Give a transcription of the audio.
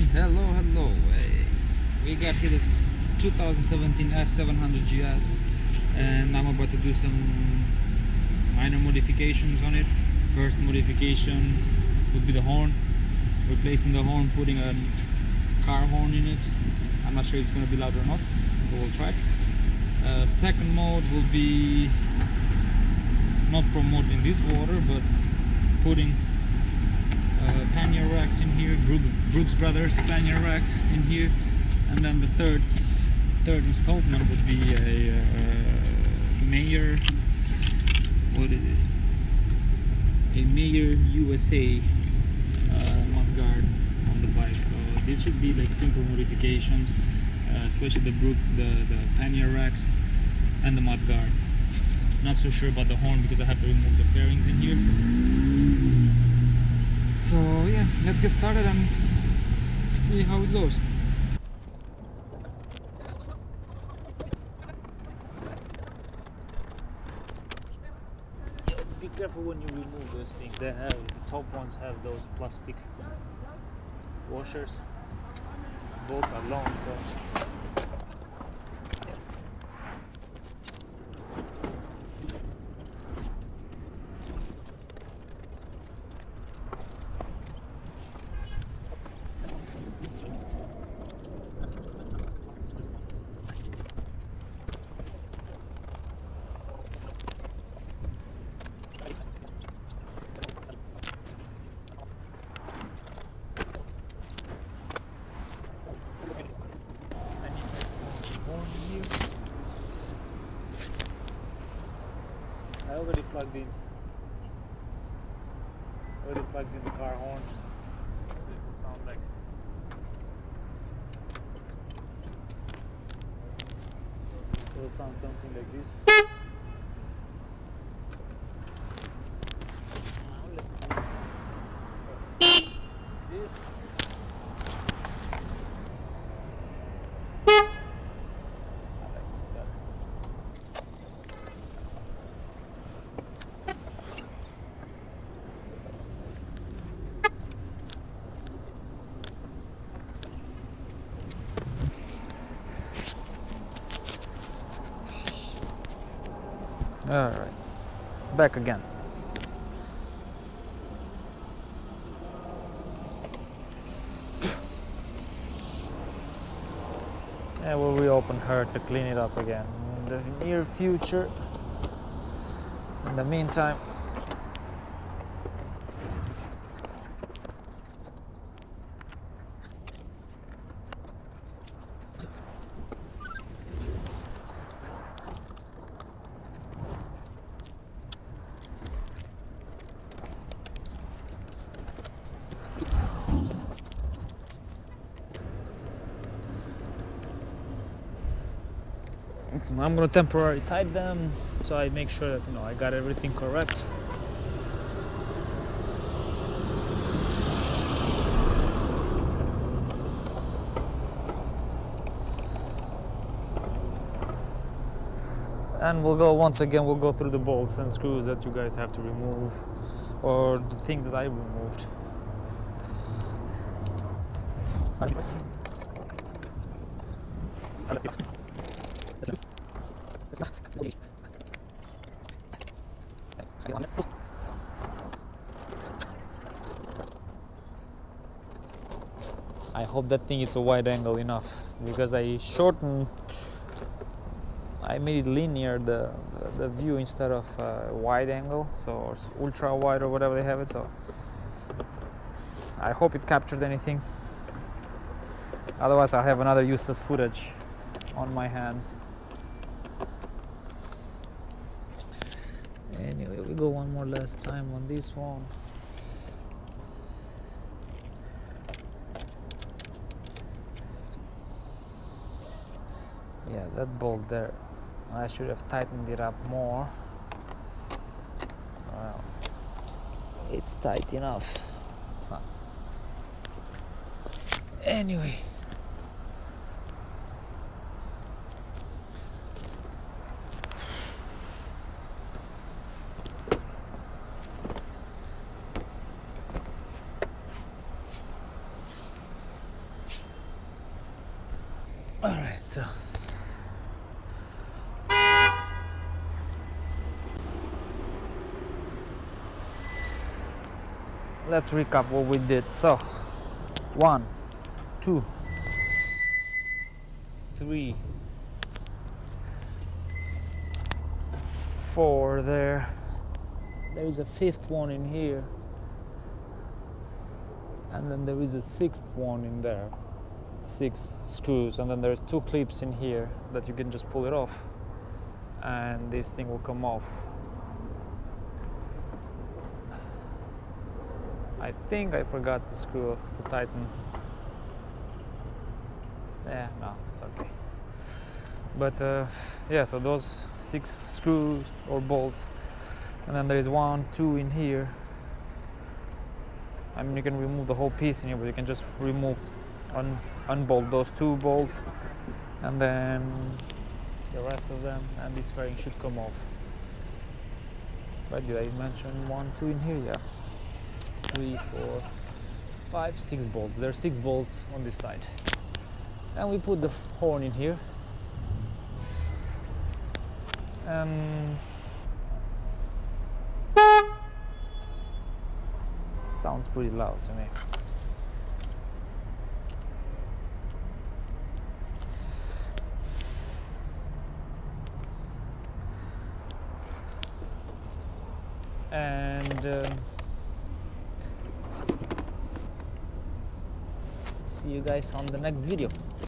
and hello. We got here this 2017 F700GS, and I'm about to do some minor modifications on it. First modification would be the horn, replacing the horn, putting a car horn in it. I'm not sure if it's going to be loud or not, but we'll try. Second mode will be not promoting this water, but putting pannier racks in here, Brooks Brothers pannier racks in here. And then the third installment would be a Mayer, what is this? A Mayer USA mudguard on the bike. So this should be like simple modifications, especially the pannier racks and the mudguard. Not so sure about the horn because I have to remove the fairings in here. So yeah, let's get started and see how it goes. Be careful when you remove those things. The top ones have those plastic washers. Both are long, so I already plugged in the car horn, so it will sound like it will sound something like this. This Alright, back again. Yeah, we'll reopen her to clean it up again in the near future. In the meantime, I'm gonna temporarily tighten them so I make sure that I got everything correct. And we'll go through the bolts and screws that you guys have to remove, or the things that I removed. I hope that thing is a wide angle enough, because I made it linear, the view, instead of wide angle, so ultra wide or whatever they have it. So I hope it captured anything. Otherwise I'll have another useless footage on my hands. Anyway, we go one more last time on this one. Yeah, that bolt there, I should have tightened it up more. Well, it's tight enough. It's not. Anyway. All right, so let's recap what we did. So 1, 2, 3, 4 there. There is a 5th one in here, and then there is a 6th one in there. 6 screws, and then there's 2 clips in here that you can just pull it off, and this thing will come off. I think I forgot the screw to tighten. Yeah, no, it's okay. But yeah, so those 6 screws or bolts, and then there is 1, 2 in here. I mean, you can remove the whole piece in here, but you can just remove, unbolt those 2 bolts, and then the rest of them, and this fairing should come off. Right, did I mention 1, 2 in here? Yeah. 3, 4, 5, 6 bolts. There are 6 bolts on this side, and we put the horn in here, and sounds pretty loud to me. And see you guys on the next video.